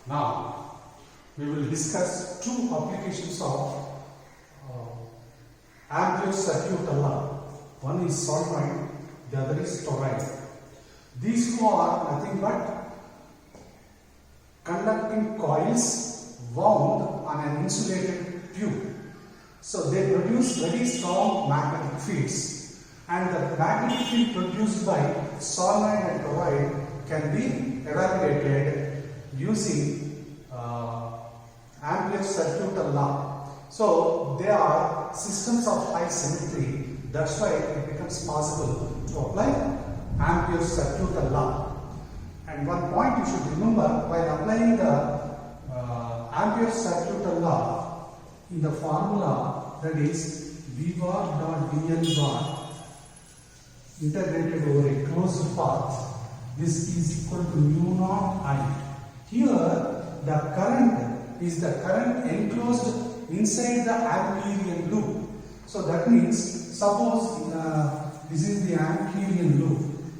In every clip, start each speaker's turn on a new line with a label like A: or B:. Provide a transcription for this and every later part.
A: Now, we will discuss two applications of Ampere's circuit law. One is solenoid, the other is toroid. These two are nothing but conducting coils wound on an insulated tube. So they produce very strong magnetic fields, and the magnetic field produced by solenoid and toroid can be evaluated using Ampere's circuit law. So they are systems of high symmetry. That's why it becomes possible to apply Ampere's circuit law. And one point you should remember while applying the Ampere's circuit law in the formula, that is V bar dot dl bar integrated over a closed path. This is equal to mu naught I. Here the current is the current enclosed inside the Amperian loop. So that means, suppose this is the Amperian loop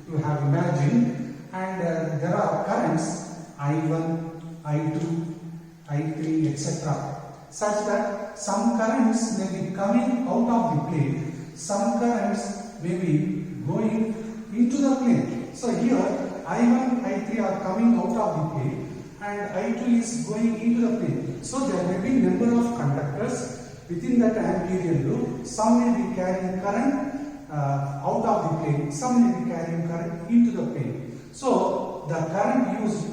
A: you have imagined, and there are currents I1, I2, I3, etc. such that some currents may be coming out of the plane, some currents may be going into the plane. So here I1, I3 are coming out of the plane and I2 is going into the plane. So there may be number of conductors within that Amperian loop. Some may be carrying current out of the plane, some may be carrying current into the plane. So the current used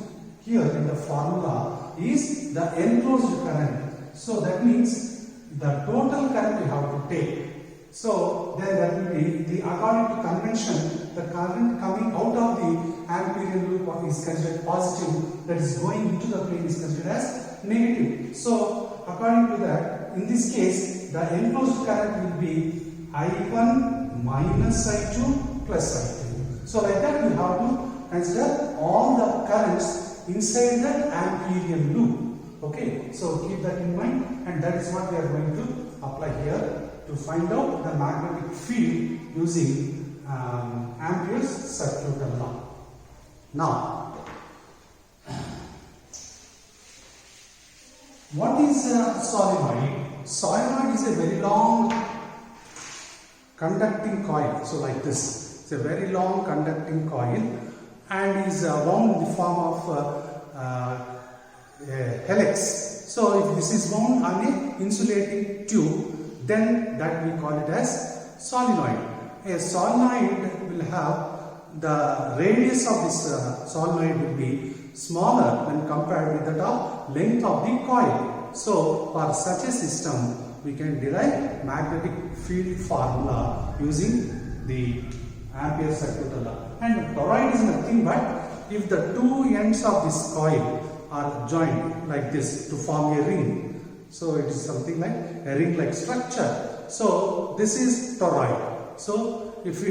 A: here in the formula is the enclosed current. So that means the total current we have to take. So then that will be, according to convention, the current coming out of the Amperian loop is considered positive, that is going into the plane is considered as negative. So according to that, in this case, the enclosed current will be I1 minus I2 plus I3. So like that we have to consider all the currents inside that Amperian loop. Okay, so keep that in mind, and that is what we are going to apply here to find out the magnetic field using Ampere's circuit law. Now, what is solenoid? Solenoid is a very long conducting coil. So like this, it's a very long conducting coil and is wound in the form of a helix. So if this is wound on a insulating tube, then that we call it as solenoid. A solenoid will have the radius of this solenoid will be smaller when compared with that of length of the coil. So for such a system we can derive magnetic field formula using the Ampere's circuit law. And toroid is nothing but if the two ends of this coil are joined like this to form a ring. So it is something like a ring-like structure. So this is toroid. So if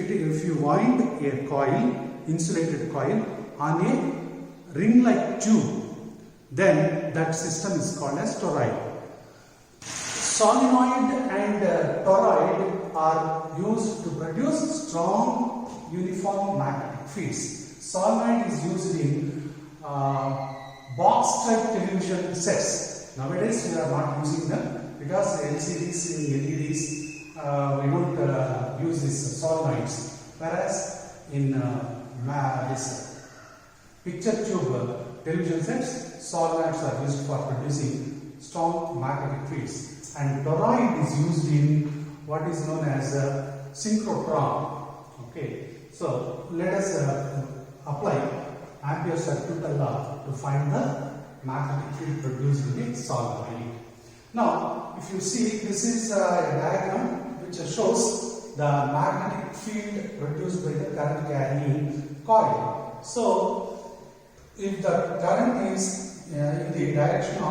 A: you wind a coil, insulated coil, on a ring-like tube, then that system is called as toroid. Solenoid and toroid are used to produce strong uniform magnetic fields. Solenoid is used in box-type television sets. Nowadays we are not using them because LCDs and LEDs we don't use these solenoids, whereas in this picture tube television sets, solenoids are used for producing strong magnetic fields, and toroid is used in what is known as synchrotron. Okay, so let us apply Ampere's circuit law to find the magnetic field produced in a solenoid. Now, if you see, this is a diagram which shows the magnetic field produced by the current carrying coil. So, if the current is in the direction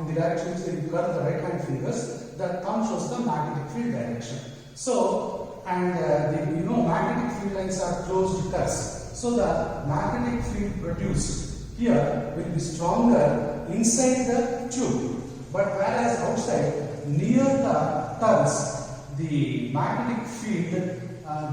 A: which you curve the right hand fingers, that thumb shows the magnetic field direction. So, and magnetic field lines are closed curves. So the magnetic field produced here will be stronger inside the tube, but whereas outside near the turns, the magnetic field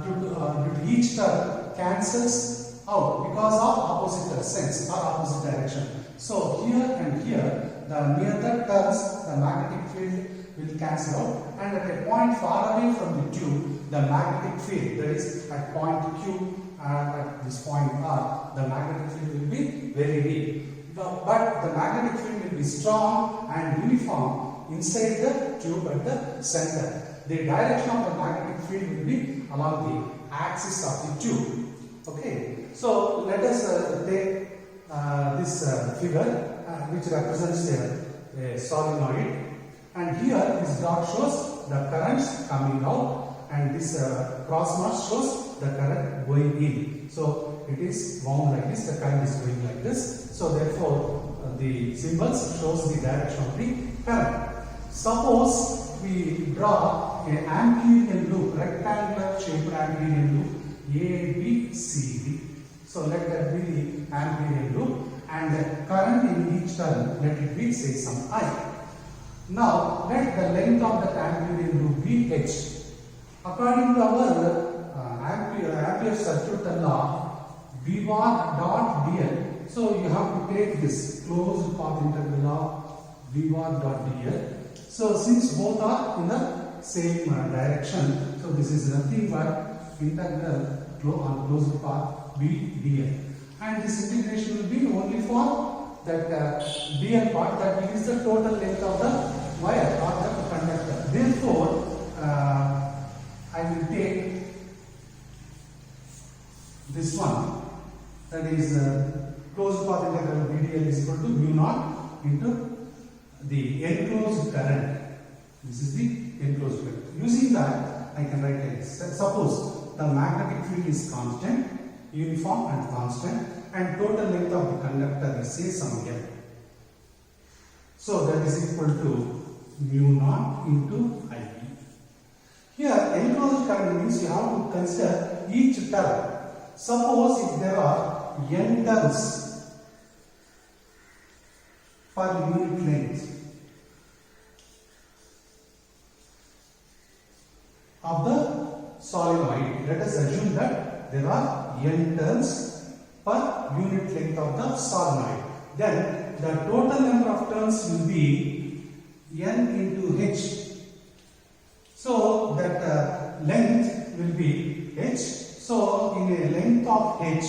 A: due to each turn cancels How? Because of opposite sense or opposite direction. So here and here, the near the turns, the magnetic field will cancel out, and at a point far away from the tube, the magnetic field, that is at point Q and at this point R, the magnetic field will be very weak. But the magnetic field will be strong and uniform inside the tube at the center. The direction of the magnetic field will be along the axis of the tube. Okay, so let us take this figure which represents a solenoid, and here this dot shows the currents coming out, and this cross mark shows the current going in. So it is wound like this, the current is going like this. So therefore the symbols shows the direction of the current. Suppose we draw an Amperian loop, rectangular shaped Amperian loop A, B, C, D. So let that be the Amperian loop, and the current in each turn, let it be, say, some I. Now let the length of the Amperian loop be H. According to our Ampere circuit law, V bar dot dl. So you have to take this closed path integral of V bar dot dl. So since both are in the same direction, so this is nothing but integral on closed path V dl. And this integration will be only for that dl part, that is the total length of the wire or the conductor. Therefore, I will take this one, that is closed path integral VDL is equal to mu naught into the enclosed current. This is the enclosed current. Using that, I can write like this. Suppose the magnetic field is constant, uniform and constant, and total length of the conductor is, say, some L. So that is equal to mu naught into IP. Here, enclosed current means you have to consider each turn. Suppose if there are n turns per unit length of the solenoid, let us assume that there are n turns per unit length of the solenoid. Then the total number of turns will be n into h. So that length will be h. So in a length of h,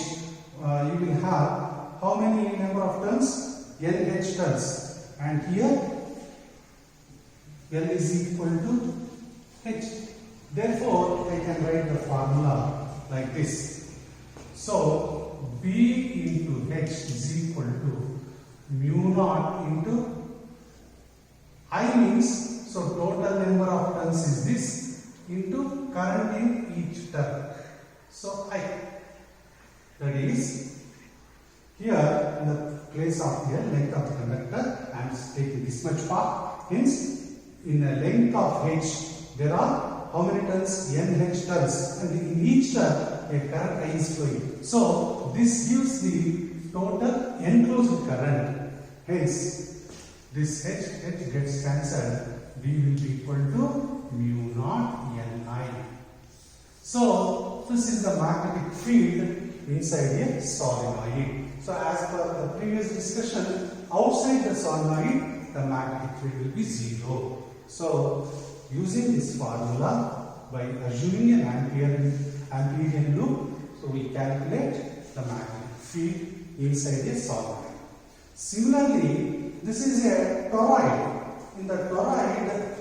A: you will have how many number of turns? Nh turns. And here L is equal to h. Therefore, I can write the formula like this. So B into h is equal to mu naught into I means, so total number of turns is this into current in each turn. So I, that is, here in the place of the length of the conductor, I am taking this much part. Hence, in a length of h, there are how many turns? Nh turns, and in each turn a current I is flowing. So this gives the total enclosed current. Hence, this h gets cancelled. V will be equal to mu naught Ni. So this is the magnetic field inside a solenoid. So as per the previous discussion, outside the solenoid, the magnetic field will be 0. So using this formula, by assuming an Amperian loop, so we calculate the magnetic field inside a solenoid. Similarly, this is a toroid. In the toroid,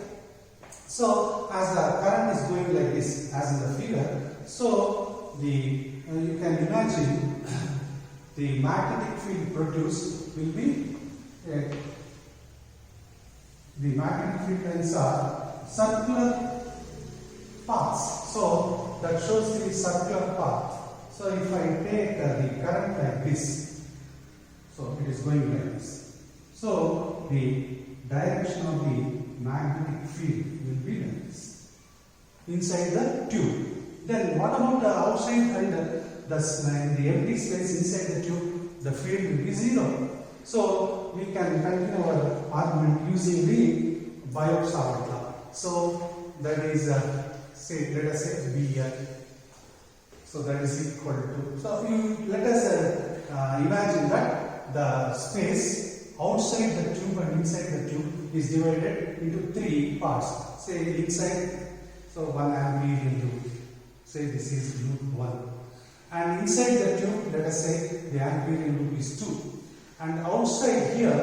A: so as the current is going like this, as in the figure, so you can imagine the magnetic field produced will be the magnetic field lines are circular paths. So that shows the circular path. So if I take the current like this, so it is going like this. So the direction of the magnetic field will be like this inside the tube. Then what about the outside and the empty space inside the tube? The field will be 0. So we can continue our argument using the Biot-Savart law. So that is say, let us say BL. So that is equal to, so let us imagine that the space outside the tube and inside the tube is divided into 3 parts. Say inside, so 1 ampere loop. Say this is loop 1. And inside the tube, let us say the ampere loop is 2. And outside here,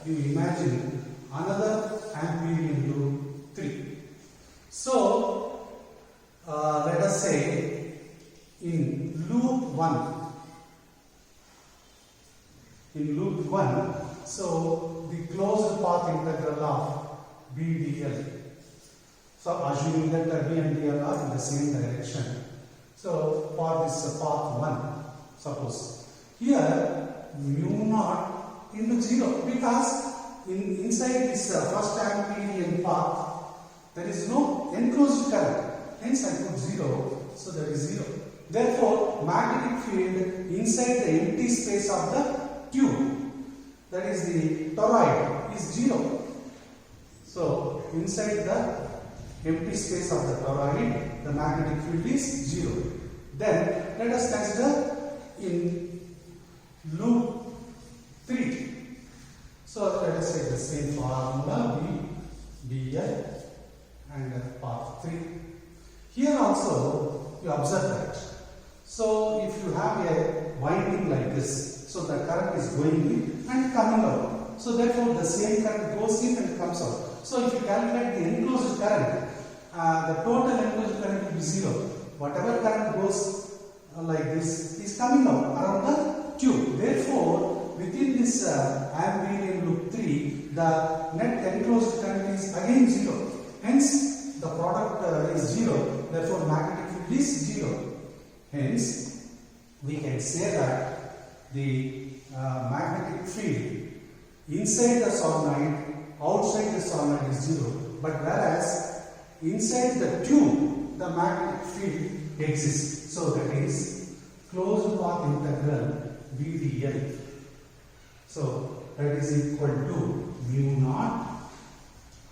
A: you imagine another ampere loop 3. So let us say in loop 1, so the closed path integral of B dl. So assuming that B and dl are in the same direction. So for this path 1, suppose here mu naught into 0, because inside this first amperian path there is no enclosed current. Hence I put 0, so there is 0. Therefore, magnetic field inside the empty space of the tube, that is the toroid, is 0. So, inside the empty space of the toroid, the magnetic field is 0. Then, let us consider in loop 3. So, let us take the same formula, B, dl and path 3. Here also, you observe that. So, if you have a winding like this, so the current is going in and coming out. So, therefore, the same current goes in and comes out. So, if you calculate the enclosed current, the total enclosed current will be 0. Whatever current goes like this is coming out around the tube. Therefore, within this ampere loop 3, the net enclosed current is again 0. Hence, the product is 0. Therefore, magnetic field is 0. Hence, we can say that the magnetic field inside the solenoid, outside the solenoid is 0. But whereas inside the tube, the magnetic field exists. So that is closed path integral B dl. So that is equal to mu naught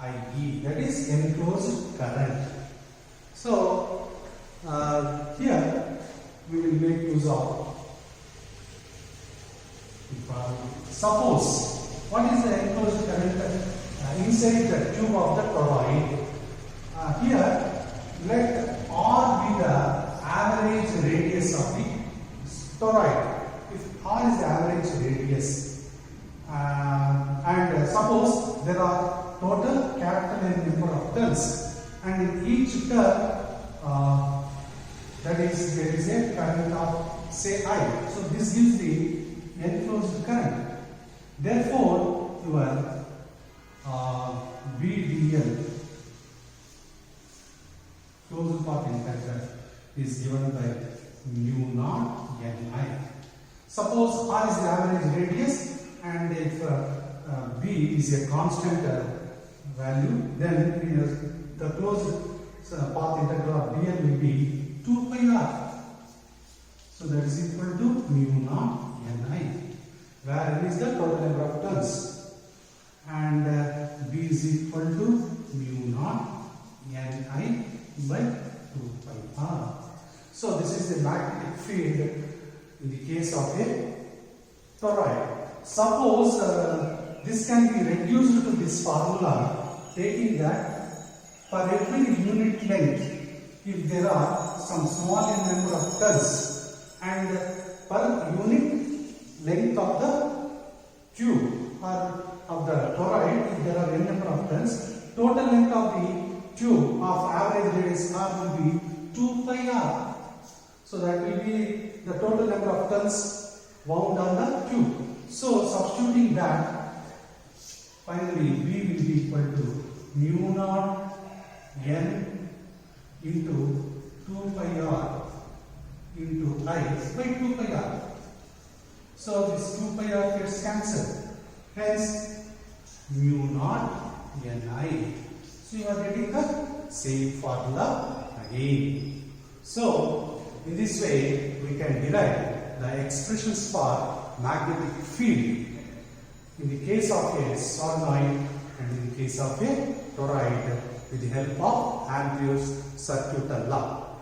A: IE. That is enclosed current. So here we will make use of. Suppose, what is the enclosed current inside the tube of the toroid? Here, let R be the average radius of the toroid. If R is the average radius, and suppose there are total capital N number of turns, and in each turn, that is, there is a current of say I. So this gives the enclosed current. Therefore, your B dl closed path integral is given by mu naught Ni. Suppose R is the average radius, and if B is a constant value, then the closed path integral of dl will be 2 pi r. So that is equal to mu naught Ni, where N is the total number of turns, and B is equal to mu naught Ni by 2 pi r. So this is the magnetic field in the case of a toroid. Suppose this can be reduced to this formula, taking that for every unit length, if there are some small number of turns, and per unit length of the tube or of the toroid, if there are n number of turns, total length of the tube of average radius r will be 2 pi r. So that will be the total number of turns wound on the tube. So substituting that, finally B will be equal to mu naught N into 2 pi r into I by 2 pi r. So this 2 pi r gets cancelled. Hence mu naught Ni. So you are getting the same formula again. So in this way we can derive the expressions for magnetic field in the case of a solenoid and in the case of a toroid with the help of Ampere's circuital law.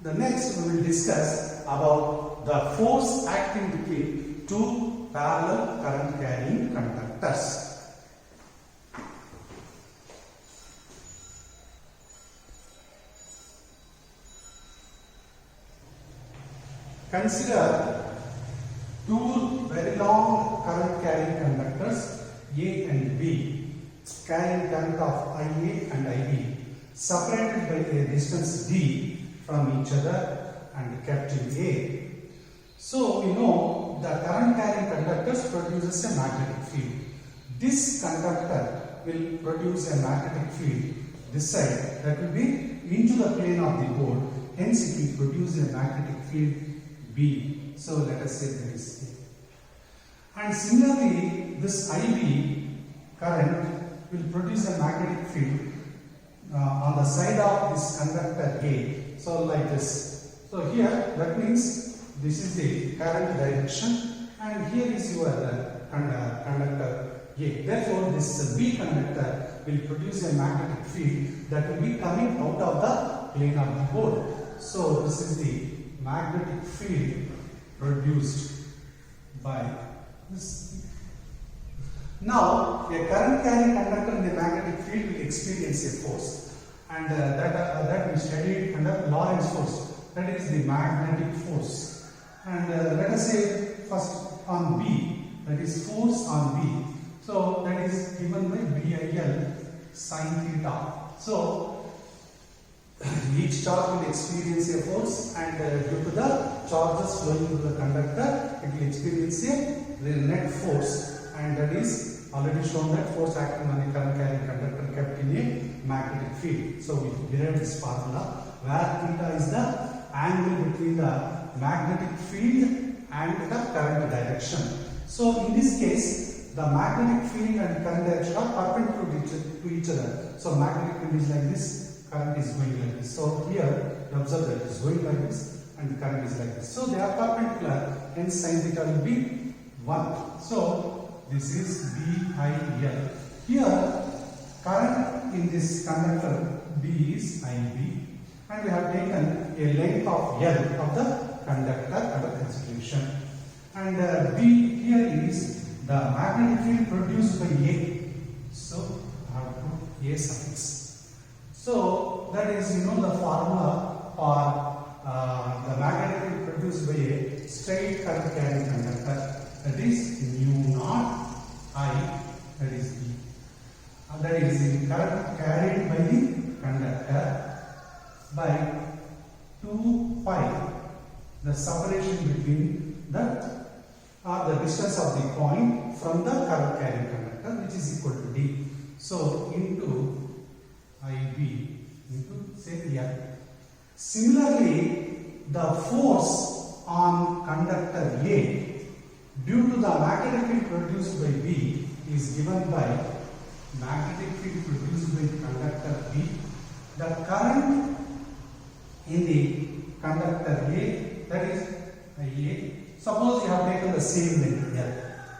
A: The next we will discuss about the force acting between two parallel current carrying conductors. Consider two very long current carrying conductors A and B carrying current of IA and IB separated by a distance D from each other and kept in A. So we know the current carrying conductors produces a magnetic field. This conductor will produce a magnetic field this side that will be into the plane of the board, hence it will produce a magnetic field B. So let us say that is A. And similarly, this IB current will produce a magnetic field on the side of this conductor A. So like this. So here that means this is the current direction and here is your conductor A. Therefore, this B conductor will produce a magnetic field that will be coming out of the plane of the board. So this is the magnetic field produced by this. Now, a current carrying conductor in the magnetic field will experience a force, and that we studied under Lorentz force. That is the magnetic force. And let us say first on B, that is force on B. So that is given by BIL sin theta. So each charge will experience a force, and due to the charges flowing through the conductor, it will experience a net force, and that is already shown that force acting on a current carrying conductor kept in a magnetic field. So we derived this formula where theta is the angle between the magnetic field and the current direction. So in this case, the magnetic field and current direction are perpendicular to each other. So magnetic field is like this, current is going like this. So here, observe that it is going like this and the current is like this. So they are perpendicular, hence sin theta will be 1. So this is BIL. Here, current in this conductor B is IB, and we have taken a length of L of the conductor under consideration. And B here is the magnetic field produced by A. So I have put A suffix. So that is, the formula for the magnetic field produced by a straight current carrying conductor. That is mu naught I, that is B. That is the current carried by the conductor by 2 pi, the separation between the distance of the point from the current carrying conductor, which is equal to D. So into IB into say L. Similarly, the force on conductor A due to the magnetic field produced by B is given by magnetic field produced by conductor B. The current in the conductor A, that is IA. Suppose you have taken the same length L.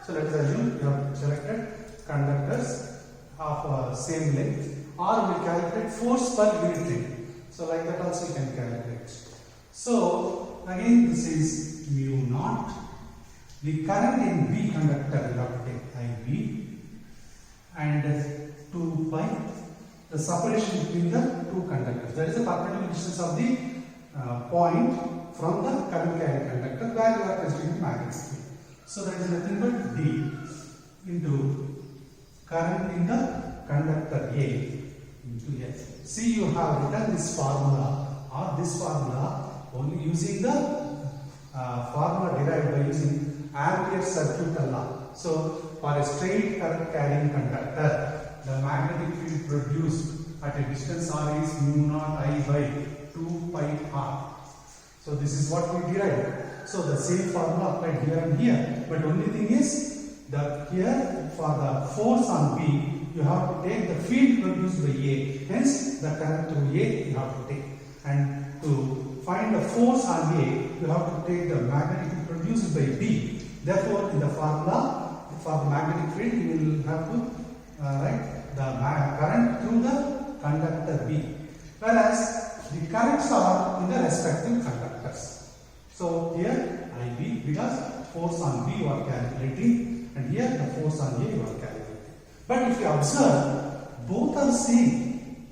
A: So let us assume you have selected conductors of same length, or we calculate force per unit length. So like that also you can calculate. So again this is mu naught. The current in B conductor will have to take IB, and 2 pi, the separation between the two conductors. That is the perpendicular distance of the point from the current carrying conductor where you are considering the magnetic field. So that is nothing but D into current in the conductor A into L. See, you have written this formula or this formula only using the formula derived by using Ampere's circuit law. So for a straight current carrying conductor, the magnetic field produced at a distance R is mu naught I by 2 pi R. So this is what we derived. So the same formula applied here and here, but only thing is that here for the force on B, you have to take the field produced by A. Hence the current through A you have to take. And to find the force on A, you have to take the magnetic field produced by B. Therefore, in the formula for the magnetic field, you will have to write the current through the conductor B. Whereas the currents are in the respective conductors. So here IB, because force on B you are calculating, and here the force on A you are calculating. But if you observe, both are same.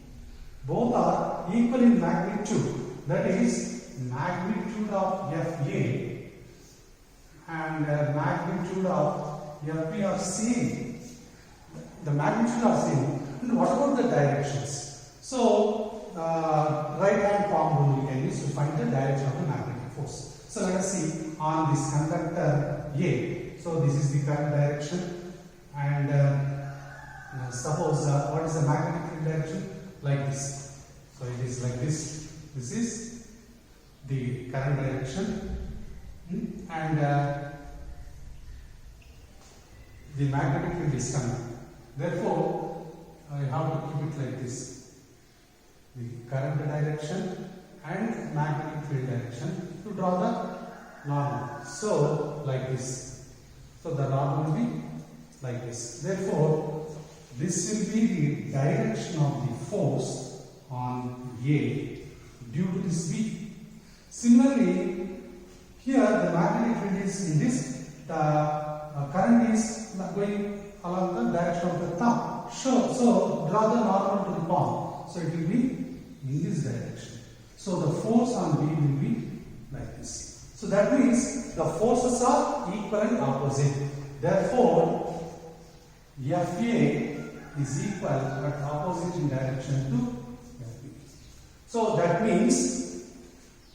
A: Both are equal in magnitude. That is, magnitude of FA and magnitude of FB are same. The magnitude are same. And what about the directions? So, right hand palm rule we can use to find the direction of the magnetic force. So, let us see on this conductor A. So, this is the current direction, and suppose what is the magnetic field direction? Like this. So, it is like this. This is the current direction, and the magnetic field is coming. Therefore, I have to keep it like this: the current direction and magnetic field direction, to draw the normal. So, like this. So, the normal will be like this. Therefore, this will be the direction of the force on A due to this B. Similarly, here the magnetic field is in this, the current is going along the direction of the thumb. So draw the normal to the palm. So it will be in this direction. So the force on B will be like this. So that means the forces are equal and opposite. Therefore, FA is equal but opposite in direction to FB. So that means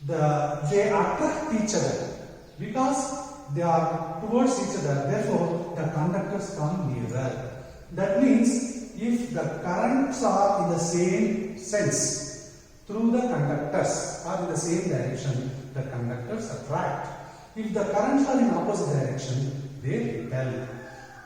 A: they attract each other because they are towards each other. Therefore, the conductors come nearer. That means if the currents are in the same sense through the conductors or in the same direction, the conductors attract. If the currents are in opposite direction, they repel.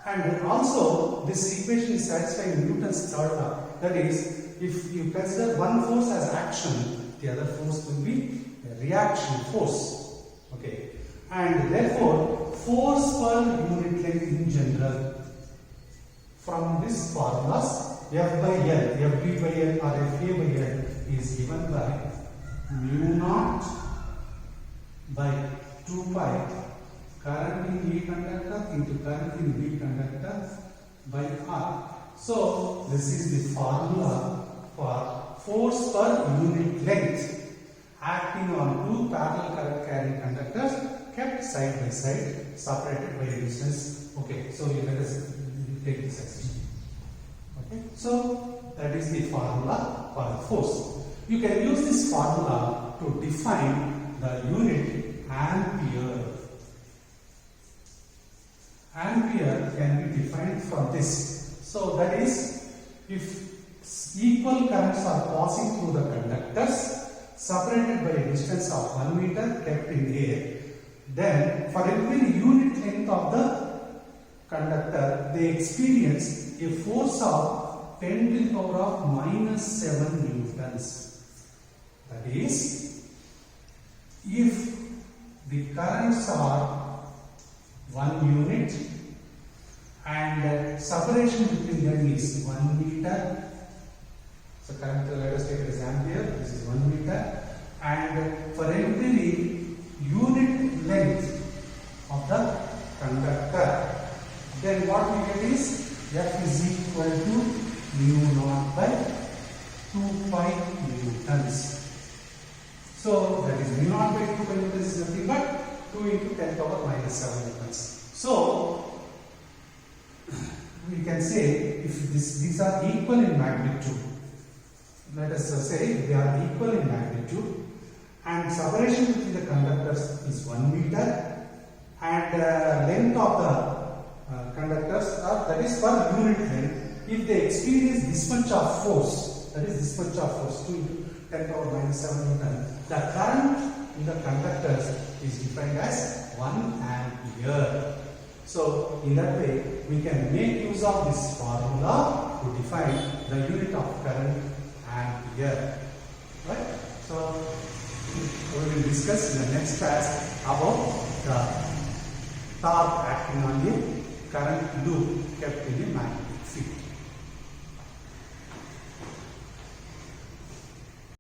A: And also, this equation is satisfying Newton's third law. That is, if you consider one force as action, the other force will be a reaction force. Okay. And therefore, force per unit length in general, from this formulas, F by L, FB by L or FA by L is given by mu naught by 2 pi current in A conductor into current in B conductor by R. So, this is the formula for force per unit length acting on two parallel current carrying conductors kept side by side, separated by a distance. Okay, so let us take this exercise. Okay, so that is the formula for the force. You can use this formula to define the unit ampere. Ampere can be defined from this. So that is, if equal currents are passing through the conductors separated by a distance of 1 meter kept in air, then for every unit length of the conductor, they experience a force of 10 to the power of -7 newtons. That is, if the currents are 1 unit and separation between them is 1 meter. So current, let us take it as ampere. This is 1 meter, and for every unit length of the conductor, then what we get is F is equal to mu naught by 2 pi newtons. So that is mu naught by 2 pi newtons is nothing but 2 into 10 power -7 newtons. So we can say if these are equal in magnitude, let us say they are equal in magnitude, and separation between the conductors is 1 meter, and length of the conductors are, that is per unit length. If they experience this much of force, that is this much of force, 2 into 10 power -7 Newton, the current in the conductors is defined as 1 ampere. So in that way, we can make use of this formula to define the unit of current, ampere. Right? So we will discuss in the next class about the torque acting on the current loop kept in the magnet.